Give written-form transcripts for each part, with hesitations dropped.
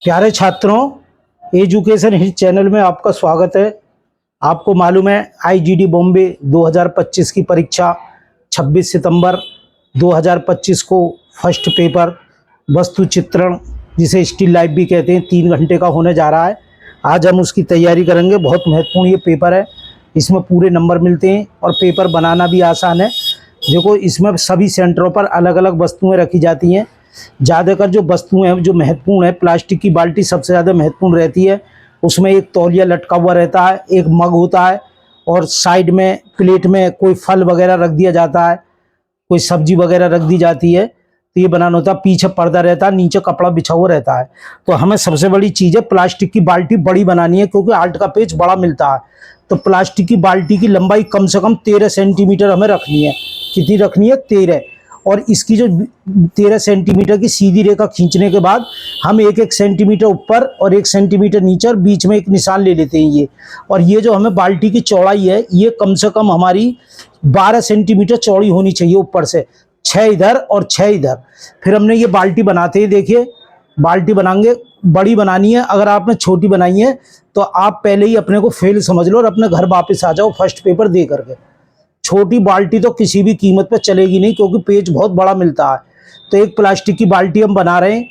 प्यारे छात्रों, education hit channel में आपका स्वागत है। आपको मालूम है आईजीडी बॉम्बे 2025 की परीक्षा 26 सितंबर 2025 को फर्स्ट पेपर वस्तु चित्रण, जिसे स्टिल लाइफ भी कहते हैं, 3 घंटे का होने जा रहा है। आज हम उसकी तैयारी करेंगे। बहुत महत्वपूर्ण ये पेपर है, इसमें पूरे नंबर मिलते हैं और पेपर बनाना भी आसान है। देखो, इसमें सभी सेंटरों पर अलग अलग वस्तुएं रखी जाती हैं। ज़्यादातर जो वस्तुएं हैं जो महत्वपूर्ण है, प्लास्टिक की बाल्टी सबसे ज़्यादा महत्वपूर्ण रहती है। उसमें एक तौलिया लटका हुआ रहता है, एक मग होता है और साइड में प्लेट में कोई फल वगैरह रख दिया जाता है, कोई सब्जी वगैरह रख दी जाती है। तो ये बनाना होता है। पीछे पर्दा रहता है, नीचे कपड़ा बिछा हुआ रहता है। तो हमें सबसे बड़ी चीज़ है प्लास्टिक की बाल्टी बड़ी बनानी है, क्योंकि आर्ट का पेज बड़ा मिलता है। तो प्लास्टिक की बाल्टी की लंबाई कम से कम 13 सेंटीमीटर हमें रखनी है। कितनी रखनी है? 13। और इसकी जो 13 सेंटीमीटर की सीधी रेखा खींचने के बाद हम 1-1 सेंटीमीटर ऊपर और 1 सेंटीमीटर नीचे और बीच में एक निशान ले लेते हैं ये। और ये जो हमें बाल्टी की चौड़ाई है, ये कम से कम हमारी 12 सेंटीमीटर चौड़ी होनी चाहिए ऊपर से, 6 इधर और 6 इधर। फिर हमने ये बाल्टी बनाते हैं। देखिए, बाल्टी बनाएंगे, बड़ी बनानी है। अगर आपने छोटी बनाई है तो आप पहले ही अपने को फेल समझ लो और अपने घर वापस आ जाओ फर्स्ट पेपर दे करके। छोटी बाल्टी तो किसी भी कीमत पर चलेगी नहीं, क्योंकि पेज बहुत बड़ा मिलता है। तो एक प्लास्टिक की बाल्टी हम बना रहे हैं।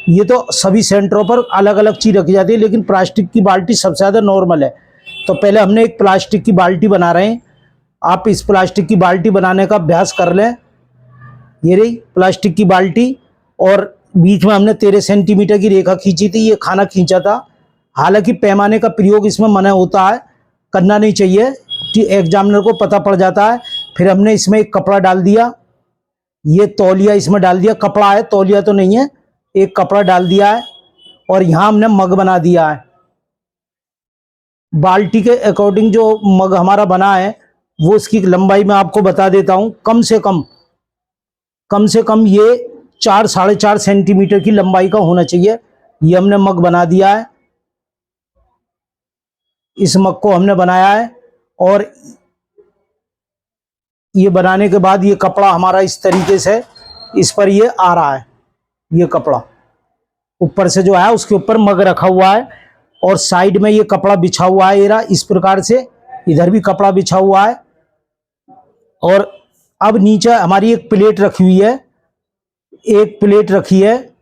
ये तो सभी सेंटरों पर अलग अलग चीज़ रखी जाती है, लेकिन प्लास्टिक की बाल्टी सबसे ज़्यादा नॉर्मल है। तो पहले हमने एक प्लास्टिक की बाल्टी बना रहे हैं। आप इस प्लास्टिक की बाल्टी बनाने का अभ्यास कर लें। ये रही प्लास्टिक की बाल्टी, और बीच में हमने 13 सेंटीमीटर की रेखा खींची थी, ये खाना खींचा था। हालांकि पैमाने का प्रयोग इसमें मना होता है, करना नहीं चाहिए, एग्जामिनर को पता पड़ जाता है। फिर हमने इसमें एक कपड़ा डाल दिया, ये तौलिया इसमें डाल दिया। कपड़ा है, तौलिया तो नहीं है। एक कपड़ा डाल दिया है और यहाँ हमने मग बना दिया है। बाल्टी के अकॉर्डिंग जो मग हमारा बना है, वो इसकी लंबाई मैं आपको बता देता हूँ। कम से कम ये 4-4.5 सेंटीमीटर की लंबाई का होना चाहिए। ये हमने मग बना दिया है। इस मग को हमने बनाया है, और ये बनाने के बाद ये कपड़ा हमारा इस तरीके से इस पर ये आ रहा है। ये कपड़ा ऊपर से जो है उसके ऊपर मग रखा हुआ है, और साइड में ये कपड़ा बिछा हुआ है। ये रहा, इस प्रकार से इधर भी कपड़ा बिछा हुआ है। और अब नीचे हमारी एक प्लेट रखी हुई है, एक प्लेट रखी है।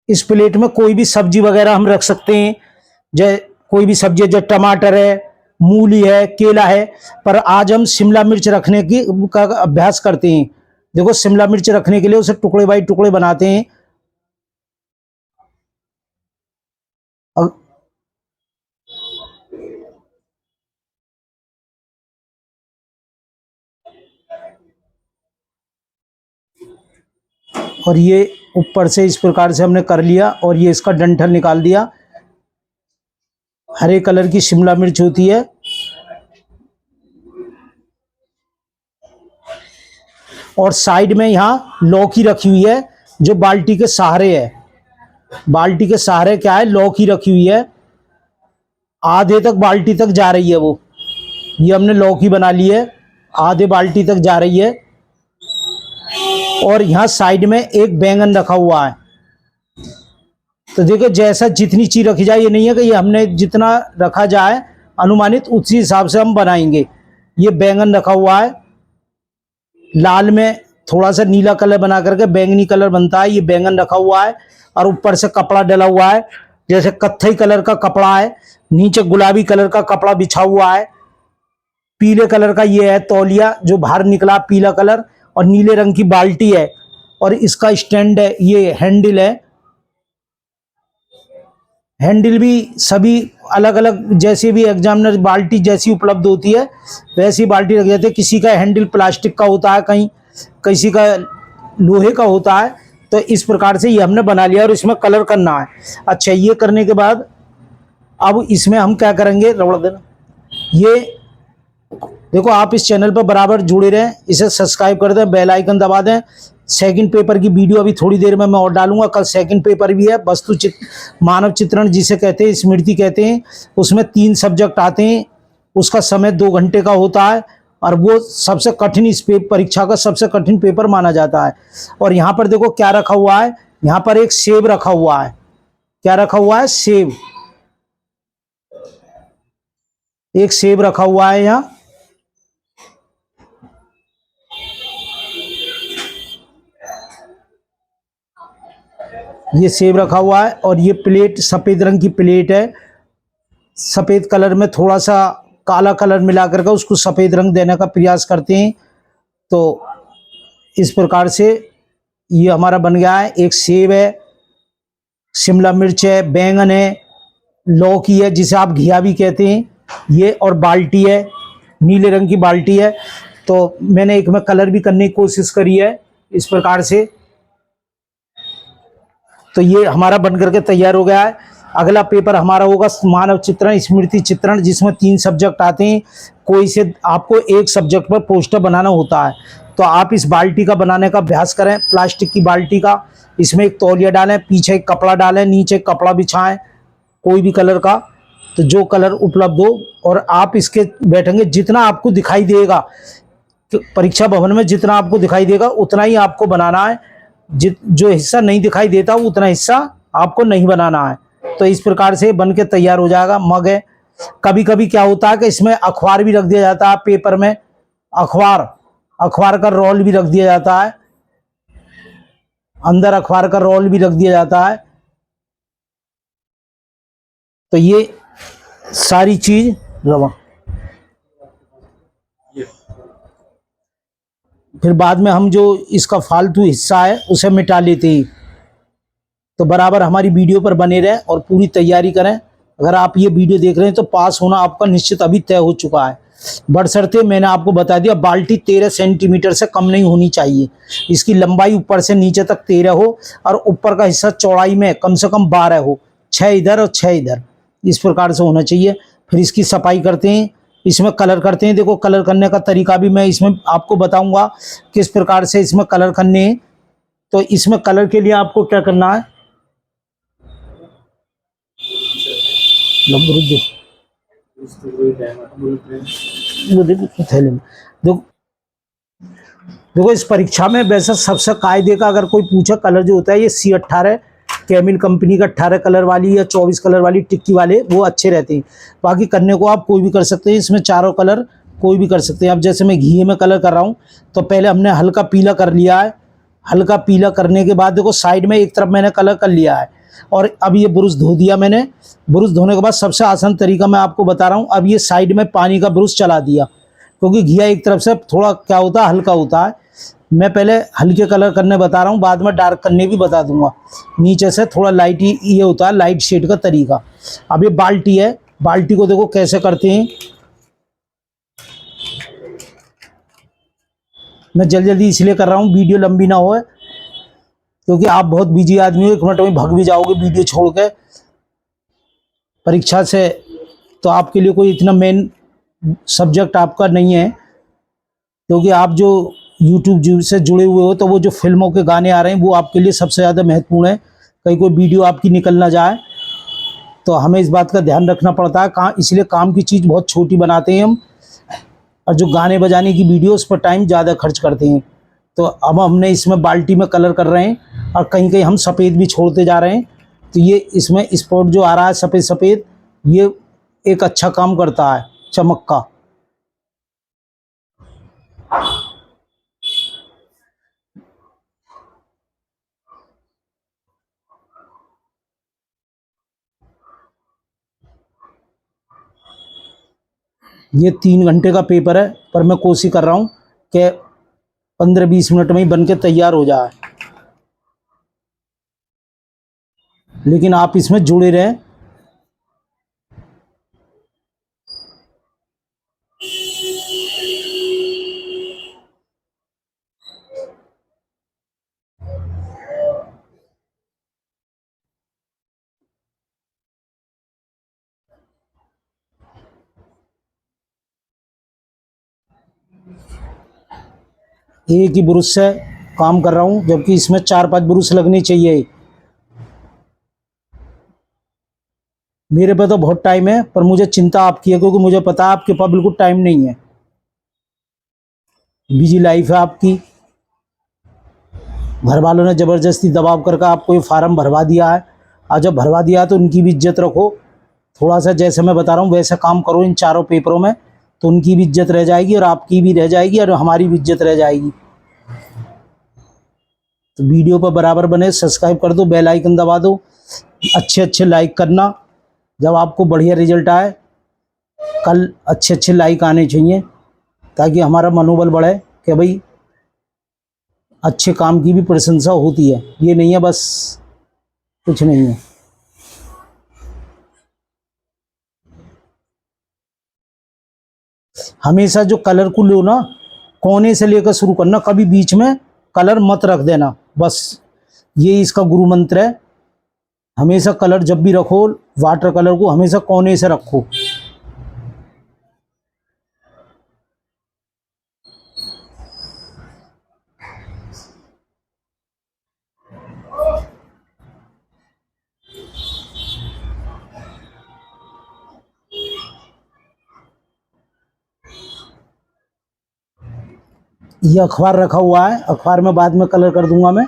इस प्लेट में कोई भी सब्जी वगैरह हम रख सकते हैं। जैसे कोई भी सब्जी, जैसे टमाटर है, मूली है, केला है। पर आज हम शिमला मिर्च रखने का अभ्यास करते हैं। देखो, शिमला मिर्च रखने के लिए उसे टुकड़े बाई टुकड़े बनाते हैं। और ये ऊपर से इस प्रकार से हमने कर लिया, और ये इसका डंठल निकाल दिया। हरे कलर की शिमला मिर्च होती है। और साइड में यहाँ लौकी रखी हुई है, जो बाल्टी के सहारे है। बाल्टी के सहारे क्या है? लौकी रखी हुई है। आधे तक बाल्टी तक जा रही है वो। ये हमने लौकी बना ली है, आधे बाल्टी तक जा रही है। और यहाँ साइड में एक बैंगन रखा हुआ है। तो देखो, जैसा जितनी चीज रखी जाए, ये नहीं है कि ये हमने जितना रखा जाए अनुमानित उसी हिसाब से हम बनाएंगे। ये बैंगन रखा हुआ है, लाल में थोड़ा सा नीला कलर बना करके बैंगनी कलर बनता है। ये बैंगन रखा हुआ है, और ऊपर से कपड़ा डला हुआ है। जैसे कत्थई कलर का कपड़ा है, नीचे गुलाबी कलर का कपड़ा बिछा हुआ है। पीले कलर का ये है तौलिया, जो बाहर निकला पीला कलर, और नीले रंग की बाल्टी है, और इसका स्टैंड है, ये हैंडल है। हैंडल भी सभी अलग अलग, जैसे भी एग्जामिनर बाल्टी जैसी उपलब्ध होती है वैसी बाल्टी रख जाते हैं। किसी का हैंडल प्लास्टिक का होता है, कहीं किसी का लोहे का होता है। तो इस प्रकार से ये हमने बना लिया, और इसमें कलर करना है। अच्छा, ये करने के बाद अब इसमें हम क्या करेंगे? रबड़ देना। ये देखो, आप इस चैनल पर बराबर जुड़े रहें, इसे सब्सक्राइब कर दें, बेल आइकन दबा दें। सेकंड पेपर की वीडियो अभी थोड़ी देर में मैं और डालूंगा। कल सेकंड पेपर भी है, वस्तु चित्र मानव चित्रण जिसे कहते हैं, स्मृति कहते हैं। उसमें 3 सब्जेक्ट आते हैं। उसका समय 2 घंटे का होता है, और वो सबसे कठिन इस परीक्षा का सबसे कठिन पेपर माना जाता है। और यहाँ पर देखो क्या रखा हुआ है, यहाँ पर एक सेब रखा हुआ है। क्या रखा हुआ है? सेब। एक सेब रखा हुआ है यहाँ। ये सेब रखा हुआ है और ये प्लेट सफेद रंग की प्लेट है। सफेद कलर में थोड़ा सा काला कलर मिला करके उसको सफेद रंग देने का प्रयास करते हैं। तो इस प्रकार से ये हमारा बन गया है। एक सेब है, शिमला मिर्च है, बैंगन है, लौकी है जिसे आप घिया भी कहते हैं, ये, और बाल्टी है, नीले रंग की बाल्टी है। तो मैंने एक में कलर भी करने की कोशिश करी है इस प्रकार से। तो ये हमारा बन करके तैयार हो गया है। अगला पेपर हमारा होगा मानव चित्रण, स्मृति चित्रण, जिसमें 3 सब्जेक्ट आते हैं। कोई से आपको एक सब्जेक्ट पर पोस्टर बनाना होता है। तो आप इस बाल्टी का बनाने का अभ्यास करें, प्लास्टिक की बाल्टी का। इसमें एक तौलिया डालें, पीछे एक कपड़ा डालें, नीचे एक कपड़ा बिछाएं कोई भी कलर का, तो जो कलर उपलब्ध हो, और आप इसके बैठेंगे। जितना आपको दिखाई देगा परीक्षा भवन में, जितना आपको दिखाई देगा उतना ही आपको बनाना है। जो हिस्सा नहीं दिखाई देता उतना हिस्सा आपको नहीं बनाना है। तो इस प्रकार से बन के तैयार हो जाएगा। मग है। कभी कभी क्या होता है कि इसमें अखबार भी रख दिया जाता है पेपर में। अखबार का रोल भी रख दिया जाता है, अंदर अखबार का रोल भी रख दिया जाता है। तो ये सारी चीज रवा, फिर बाद में हम जो इसका फालतू हिस्सा है उसे मिटा लेते हैं। तो बराबर हमारी वीडियो पर बने रहें और पूरी तैयारी करें। अगर आप ये वीडियो देख रहे हैं तो पास होना आपका निश्चित अभी तय हो चुका है। बशर्ते मैंने आपको बता दिया बाल्टी 13 सेंटीमीटर से कम नहीं होनी चाहिए। इसकी लंबाई ऊपर से नीचे तक 13 हो और ऊपर का हिस्सा चौड़ाई में कम से कम 12 हो, 6 इधर और 6 इधर, इस प्रकार से होना चाहिए। फिर इसकी सफाई करते हैं, इसमें कलर करते हैं। देखो कलर करने का तरीका भी मैं इसमें आपको बताऊंगा किस प्रकार से इसमें कलर करने हैं। तो इसमें कलर के लिए आपको क्या करना है, थैले में देखो। देखो इस परीक्षा में वैसे सबसे कायदे का अगर कोई पूछे कलर जो होता है, ये C18 कैमिल कंपनी का 18 कलर वाली या 24 कलर वाली टिक्की वाले वो अच्छे रहते हैं। बाकी करने को आप कोई भी कर सकते हैं, इसमें चारों कलर कोई भी कर सकते हैं। अब जैसे मैं घी में कलर कर रहा हूँ तो पहले हमने हल्का पीला कर लिया है। हल्का पीला करने के बाद देखो साइड में एक तरफ मैंने कलर कर लिया है और अब ये ब्रश धो दिया मैंने। ब्रश धोने के बाद सबसे आसान तरीका मैं आपको बता रहा हूँ। अब ये साइड में पानी का ब्रश चला दिया, क्योंकि घिया एक तरफ से थोड़ा क्या होता है, हल्का होता है। मैं पहले हल्के कलर करने बता रहा हूँ, बाद में डार्क करने भी बता दूंगा। नीचे से थोड़ा लाइट ही ये होता है, लाइट शेड का तरीका। अब ये बाल्टी है, बाल्टी को देखो कैसे करते हैं। मैं जल्दी जल्दी इसलिए कर रहा हूँ वीडियो लंबी ना हो, क्योंकि आप बहुत बिजी आदमी हो, 1 मिनट में भाग भी जाओगे वीडियो छोड़ के परीक्षा से। तो आपके लिए कोई इतना मेन सब्जेक्ट आपका नहीं है, क्योंकि आप जो यूट्यूब से जुड़े हुए हो तो वो जो फिल्मों के गाने आ रहे हैं वो आपके लिए सबसे ज़्यादा महत्वपूर्ण है। कहीं कोई वीडियो आपकी निकल ना जाए, तो हमें इस बात का ध्यान रखना पड़ता है। इसलिए काम की चीज़ बहुत छोटी बनाते हैं हम, और जो गाने बजाने की वीडियो उस पर टाइम ज़्यादा खर्च करते हैं। तो अब हमने इसमें बाल्टी में कलर कर रहे हैं और कहीं कहीं हम सफ़ेद भी छोड़ते जा रहे हैं। तो ये इसमें स्पॉट जो आ रहा है सफ़ेद सफ़ेद, ये एक अच्छा काम करता है चमक का। ये 3 घंटे का पेपर है, पर मैं कोशिश कर रहा हूँ कि 15-20 मिनट में ही बन के तैयार हो जाए। लेकिन आप इसमें जुड़े रहें। एक ही ब्रश से काम कर रहा हूँ, जबकि इसमें 4-5 ब्रश लगने चाहिए। मेरे पे तो बहुत टाइम है, पर मुझे चिंता आपकी है, क्योंकि मुझे पता है आपके पास बिल्कुल टाइम नहीं है। बिजी लाइफ है आपकी, घर वालों ने ज़बरदस्ती दबाव करके आपको ये फार्म भरवा दिया है। और जब भरवा दिया है तो उनकी भी इज्जत रखो, थोड़ा सा जैसे मैं बता रहा हूँ वैसा काम करो इन चारों पेपरों में, तो उनकी भी इज्जत रह जाएगी और आपकी भी रह जाएगी और हमारी भी इज्जत रह जाएगी। तो वीडियो पर बराबर बने, सब्सक्राइब कर दो, बेल आइकन दबा दो, अच्छे लाइक करना। जब आपको बढ़िया रिजल्ट आए, कल अच्छे लाइक आने चाहिए ताकि हमारा मनोबल बढ़े कि भाई अच्छे काम की भी प्रशंसा होती है, ये नहीं है बस कुछ नहीं है। हमेशा जो कलर को लो ना, कोने से लेकर शुरू करना, कभी बीच में कलर मत रख देना, बस ये इसका गुरु मंत्र है। हमेशा कलर जब भी रखो, वाटर कलर को हमेशा कोने से रखो। ये अखबार रखा हुआ है, अखबार में बाद में कलर कर दूंगा मैं।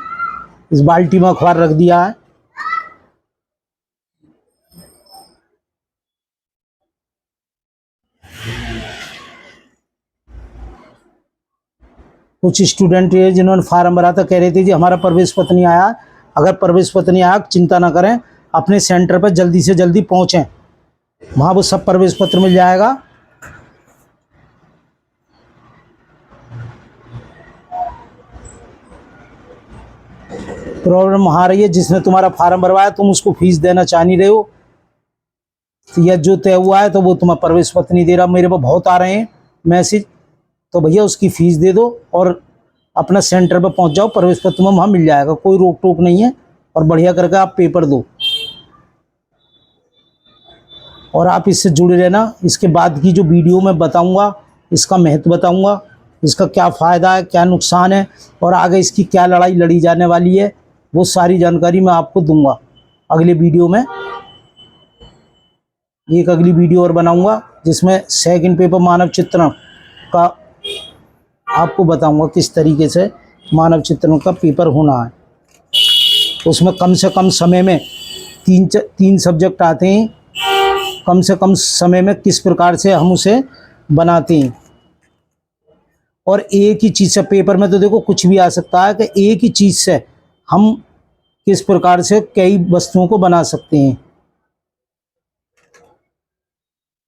इस बाल्टी में अखबार रख दिया है। कुछ स्टूडेंट है जिन्होंने फार्म भरा था, कह रहे थे जी हमारा प्रवेश पत्र नहीं आया। अगर प्रवेश पत्र नहीं आया, चिंता ना करें, अपने सेंटर पर जल्दी से जल्दी पहुंचें, वहाँ वो सब प्रवेश पत्र मिल जाएगा। प्रॉब्लम आ रही है जिसने तुम्हारा फार्म भरवाया, तुम उसको फीस देना चाह नहीं रहे हो, या जो तय हुआ है तो वो तुम्हें प्रवेश पत्र नहीं दे रहा, मेरे पास बहुत आ रहे हैं मैसेज, तो भैया उसकी फ़ीस दे दो और अपना सेंटर पर पहुंच जाओ, प्रवेश पत्र तुम्हें वहाँ मिल जाएगा, कोई रोक टोक नहीं है। और बढ़िया करके आप पेपर दो और आप इससे जुड़े रहना। इसके बाद की जो वीडियो मैं बताऊंगा, इसका महत्व बताऊंगा, इसका क्या फ़ायदा है, क्या नुकसान है और आगे इसकी क्या लड़ाई लड़ी जाने वाली है, वो सारी जानकारी मैं आपको दूंगा अगले वीडियो में। एक अगली वीडियो और बनाऊंगा जिसमें सेकंड पेपर मानव चित्रण का आपको बताऊंगा किस तरीके से मानव चित्रण का पेपर होना है। उसमें कम से कम समय में तीन सब्जेक्ट आते हैं, कम से कम समय में किस प्रकार से हम उसे बनाते हैं। और एक ही चीज़ से, पेपर में तो देखो कुछ भी आ सकता है, कि एक ही चीज़ से हम किस प्रकार से कई वस्तुओं को बना सकते हैं।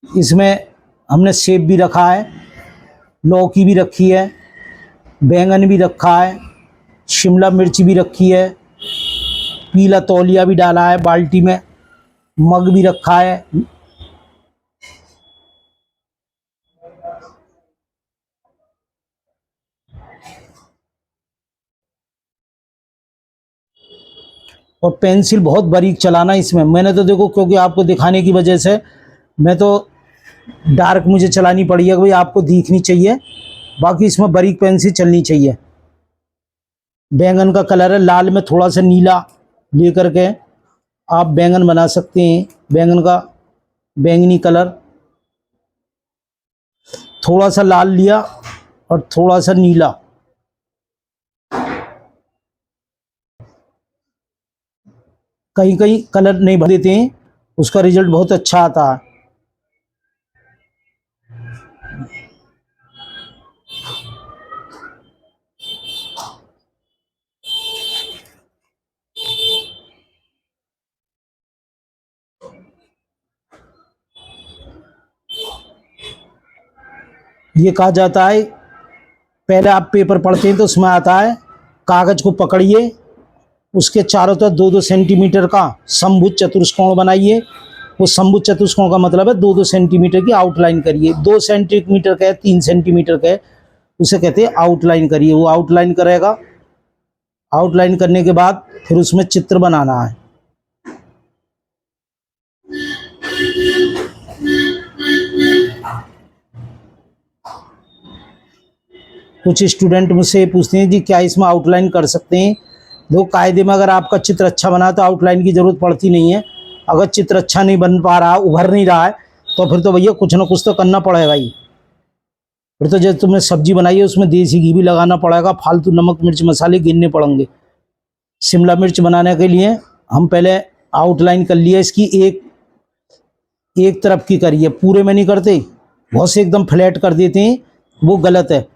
इसमें हमने सेब भी रखा है, लौकी भी रखी है, बैंगन भी रखा है, शिमला मिर्च भी रखी है, पीला तौलिया भी डाला है बाल्टी में, मग भी रखा है। और पेंसिल बहुत बारीक चलाना इसमें, मैंने तो देखो क्योंकि आपको दिखाने की वजह से मैं तो डार्क मुझे चलानी पड़ी है, भाई आपको दिखनी चाहिए, बाकी इसमें बारीक पेंसिल चलनी चाहिए। बैंगन का कलर है लाल में थोड़ा सा नीला लेकर के आप बैंगन बना सकते हैं। बैंगन का बैंगनी कलर, थोड़ा सा लाल लिया और थोड़ा सा नीला, कहीं कहीं कलर नहीं भर देते हैं, उसका रिजल्ट बहुत अच्छा आता है। ये कहा जाता है, पहले आप पेपर पढ़ते हैं तो उसमें आता है, कागज को पकड़िए, उसके चारों तरफ 2-2 सेंटीमीटर का समभुज चतुष्कोण बनाइए। वो समभुज चतुष्कोण का मतलब है 2-2 सेंटीमीटर की आउटलाइन करिए। 2 सेंटीमीटर का है, 3 सेंटीमीटर का है, उसे कहते हैं आउटलाइन करिए। वो आउटलाइन करेगा, आउटलाइन करने के बाद फिर उसमें चित्र बनाना है। कुछ स्टूडेंट मुझसे पूछते हैं जी क्या इसमें आउटलाइन कर सकते हैं। देखो कायदे में अगर आपका चित्र अच्छा बना तो आउटलाइन की ज़रूरत पड़ती नहीं है। अगर चित्र अच्छा नहीं बन पा रहा, उभर नहीं रहा है, तो फिर तो भैया कुछ ना कुछ तो करना पड़ेगा ही। फिर तो जैसे तुमने सब्जी बनाई है उसमें देसी घी भी लगाना पड़ेगा, फालतू नमक मिर्च मसाले गिनने पड़ेंगे। शिमला मिर्च बनाने के लिए हम पहले आउटलाइन कर लिया इसकी, एक एक तरफ की करिए, पूरे में नहीं करते, बहुत से एकदम फ्लैट कर देते हैं, वो गलत है।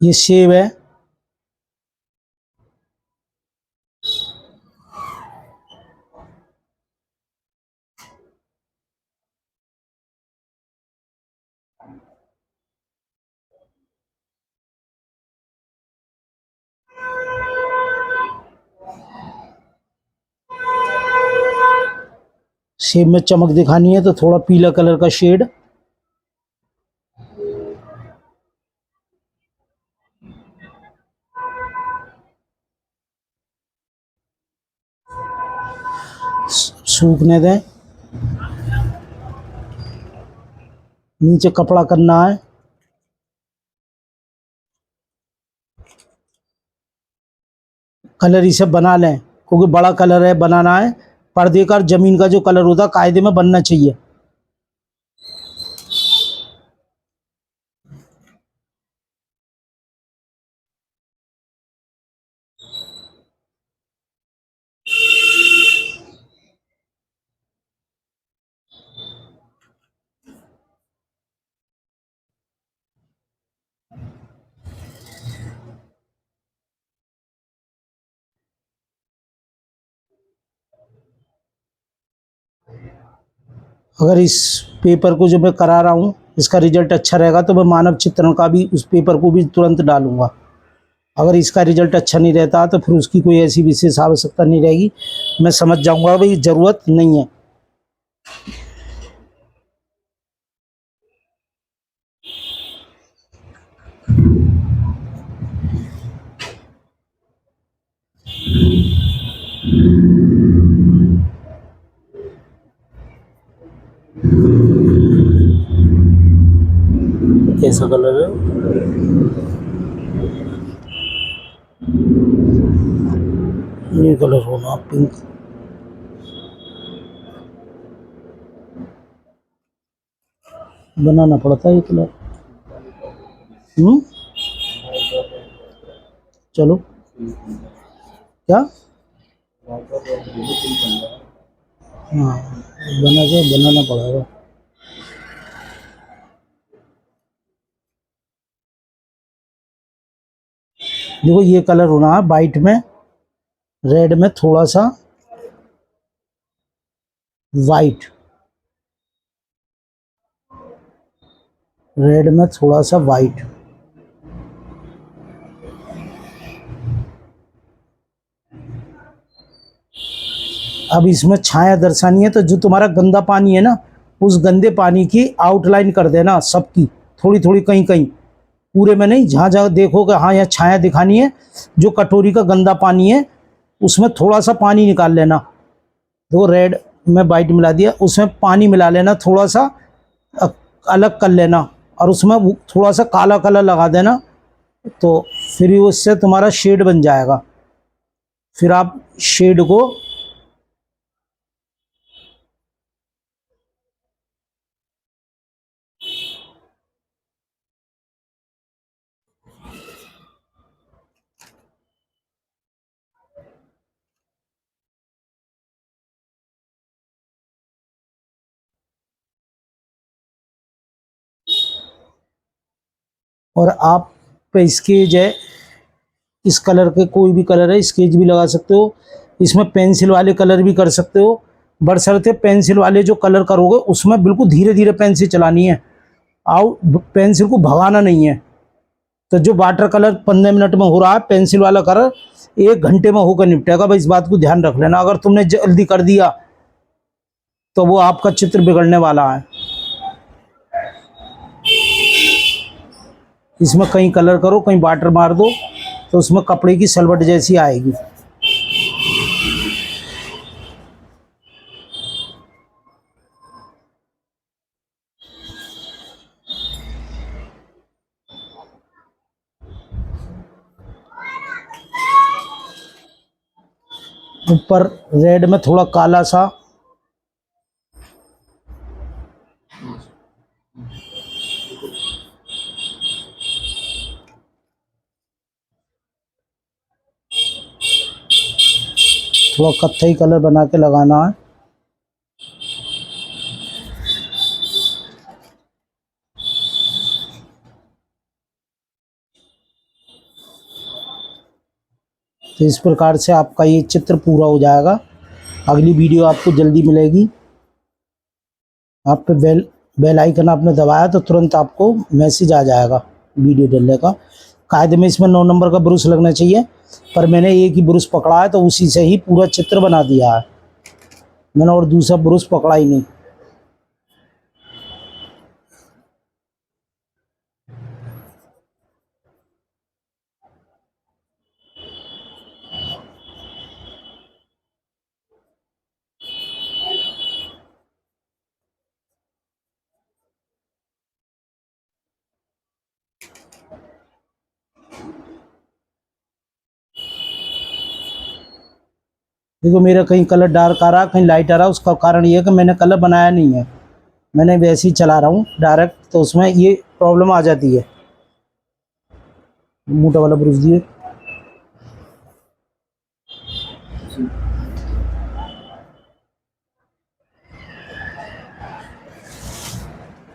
ये सेब है, सेब में चमक दिखानी है तो थोड़ा पीला कलर का शेड, सूखने दें। नीचे कपड़ा करना है, कलर इसे बना लें क्योंकि बड़ा कलर है, बनाना है। पर्दे का जमीन का जो कलर होता है कायदे में बनना चाहिए। अगर इस पेपर को जो मैं करा रहा हूँ इसका रिजल्ट अच्छा रहेगा तो मैं मानव चित्रण का भी उस पेपर को भी तुरंत डालूंगा। अगर इसका रिजल्ट अच्छा नहीं रहता तो फिर उसकी कोई ऐसी विशेष आवश्यकता नहीं रहेगी, मैं समझ जाऊंगा भाई ज़रूरत नहीं है। कैसा कलर है? ये कलर होना पिंक। बनाना पड़ता है ये कलर। चलो क्या, हाँ बनाना पड़ेगा। देखो ये कलर होना है वाइट में, रेड में थोड़ा सा वाइट, रेड में थोड़ा सा वाइट। अब इसमें छाया दर्शानी है तो जो तुम्हारा गंदा पानी है ना उस गंदे पानी की आउटलाइन कर देना सबकी, थोड़ी थोड़ी कहीं कहीं, पूरे में नहीं। जहाँ जहाँ देखोगे हाँ यहाँ छाया दिखानी है, जो कटोरी का गंदा पानी है उसमें थोड़ा सा पानी निकाल लेना। देखो रेड में वाइट मिला दिया, उसमें पानी मिला लेना थोड़ा सा, अलग कर लेना और उसमें थोड़ा सा काला कलर लगा देना, तो फिर उससे तुम्हारा शेड बन जाएगा। फिर आप शेड को और आप पे स्केच है, इस कलर के कोई भी कलर है स्केच भी लगा सकते हो, इसमें पेंसिल वाले कलर भी कर सकते हो। बशर्ते पेंसिल वाले जो कलर करोगे उसमें बिल्कुल धीरे धीरे पेंसिल चलानी है, आउट पेंसिल को भगाना नहीं है। तो जो वाटर कलर 15 मिनट में हो रहा है, पेंसिल वाला कलर 1 घंटे में होकर निपटेगा। भाई इस बात को ध्यान रख लेना। अगर तुमने जल्दी कर दिया तो वो आपका चित्र बिगड़ने वाला है। इसमें कहीं कलर करो, कहीं वाटर मार दो, तो उसमें कपड़े की सलवट जैसी आएगी। ऊपर रेड में थोड़ा काला सा, थोड़ा कत्थई कलर बना के लगाना है। तो इस प्रकार से आपका ये चित्र पूरा हो जाएगा। अगली वीडियो आपको जल्दी मिलेगी। आप पे बेल आइकन आपने दबाया तो तुरंत आपको मैसेज आ जाएगा वीडियो डलने का। कायदे में इसमें 9 नंबर का ब्रुश लगना चाहिए, पर मैंने एक ही ब्रुश पकड़ा है तो उसी से ही पूरा चित्र बना दिया है। मैंने और दूसरा ब्रुश पकड़ा ही नहीं। देखो मेरा कहीं कलर डार्क आ रहा है, कहीं लाइट आ रहा है। उसका कारण ये है कि मैंने कलर बनाया नहीं है, मैंने वैसे ही चला रहा हूँ डायरेक्ट, तो उसमें ये प्रॉब्लम आ जाती है। मोटा वाला ब्रुश दिए।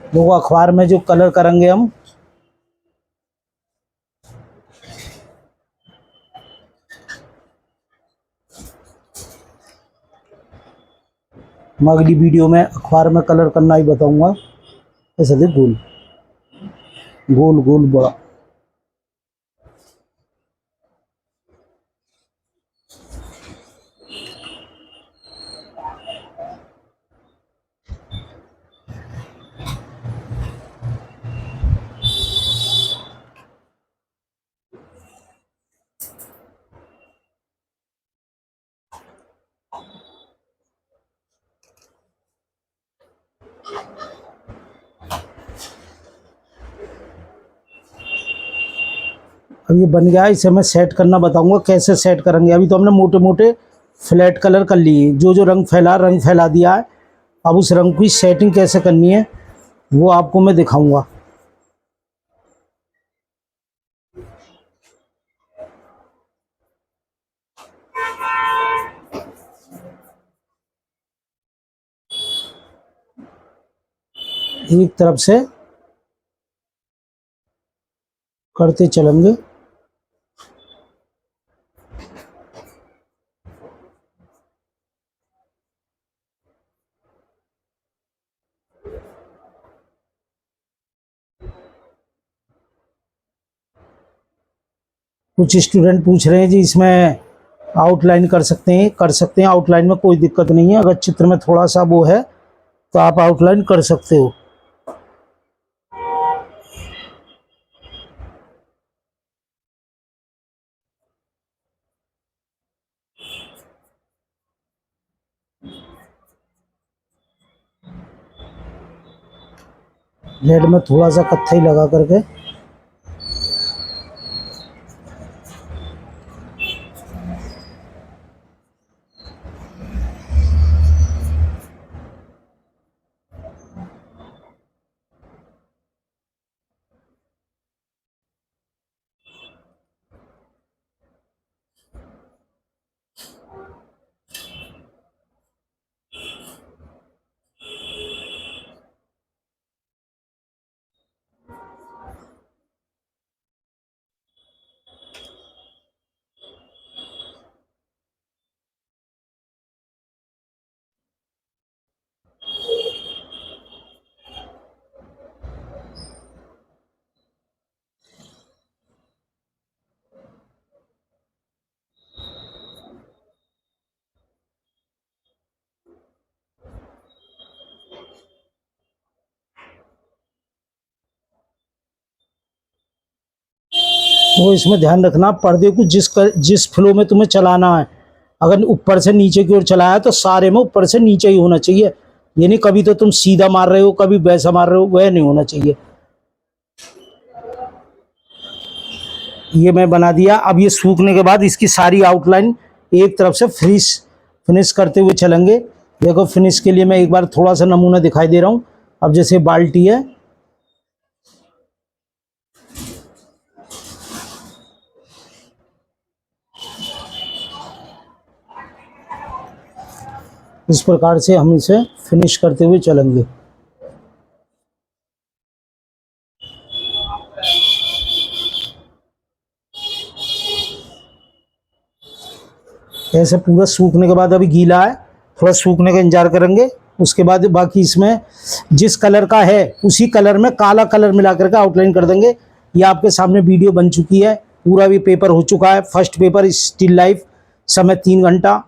देखो अखबार में जो कलर करेंगे हम, मैं अगली वीडियो में अखबार में कलर करना ही बताऊंगा। ऐसे देख, गोल गोल गोल बड़ा। अब ये बन गया है, इसे मैं सेट करना बताऊंगा कैसे सेट करेंगे। अभी तो हमने मोटे मोटे फ्लैट कलर कर लिए, जो जो रंग फैला दिया है। अब उस रंग की सेटिंग कैसे करनी है वो आपको मैं दिखाऊंगा। एक तरफ से करते चलेंगे। कुछ स्टूडेंट पूछ रहे हैं जी इसमें आउटलाइन कर सकते हैं? कर सकते हैं, आउटलाइन में कोई दिक्कत नहीं है। अगर चित्र में थोड़ा सा वो है तो आप आउटलाइन कर सकते हो। रेड में थोड़ा सा कत्थई लगा करके वो इसमें ध्यान रखना, पर्दे को जिस फ्लो में तुम्हें चलाना है, अगर ऊपर से नीचे की ओर चलाया तो सारे में ऊपर से नीचे ही होना चाहिए। ये नहीं कभी तो तुम सीधा मार रहे हो कभी वैसा मार रहे हो, वह नहीं होना चाहिए। ये मैं बना दिया। अब ये सूखने के बाद इसकी सारी आउटलाइन एक तरफ से फिनिश करते हुए चलेंगे। देखो फिनिश के लिए मैं एक बार थोड़ा सा नमूना दिखाई दे रहा हूँ। अब जैसे बाल्टी है, इस प्रकार से हम इसे फिनिश करते हुए चलेंगे। ऐसे पूरा सूखने के बाद, अभी गीला है, थोड़ा सूखने का इंतजार करेंगे। उसके बाद बाकी इसमें जिस कलर का है उसी कलर में काला कलर मिला करके आउटलाइन कर देंगे। ये आपके सामने वीडियो बन चुकी है, पूरा भी पेपर हो चुका है। फर्स्ट पेपर स्टिल लाइफ, समय 3 घंटा।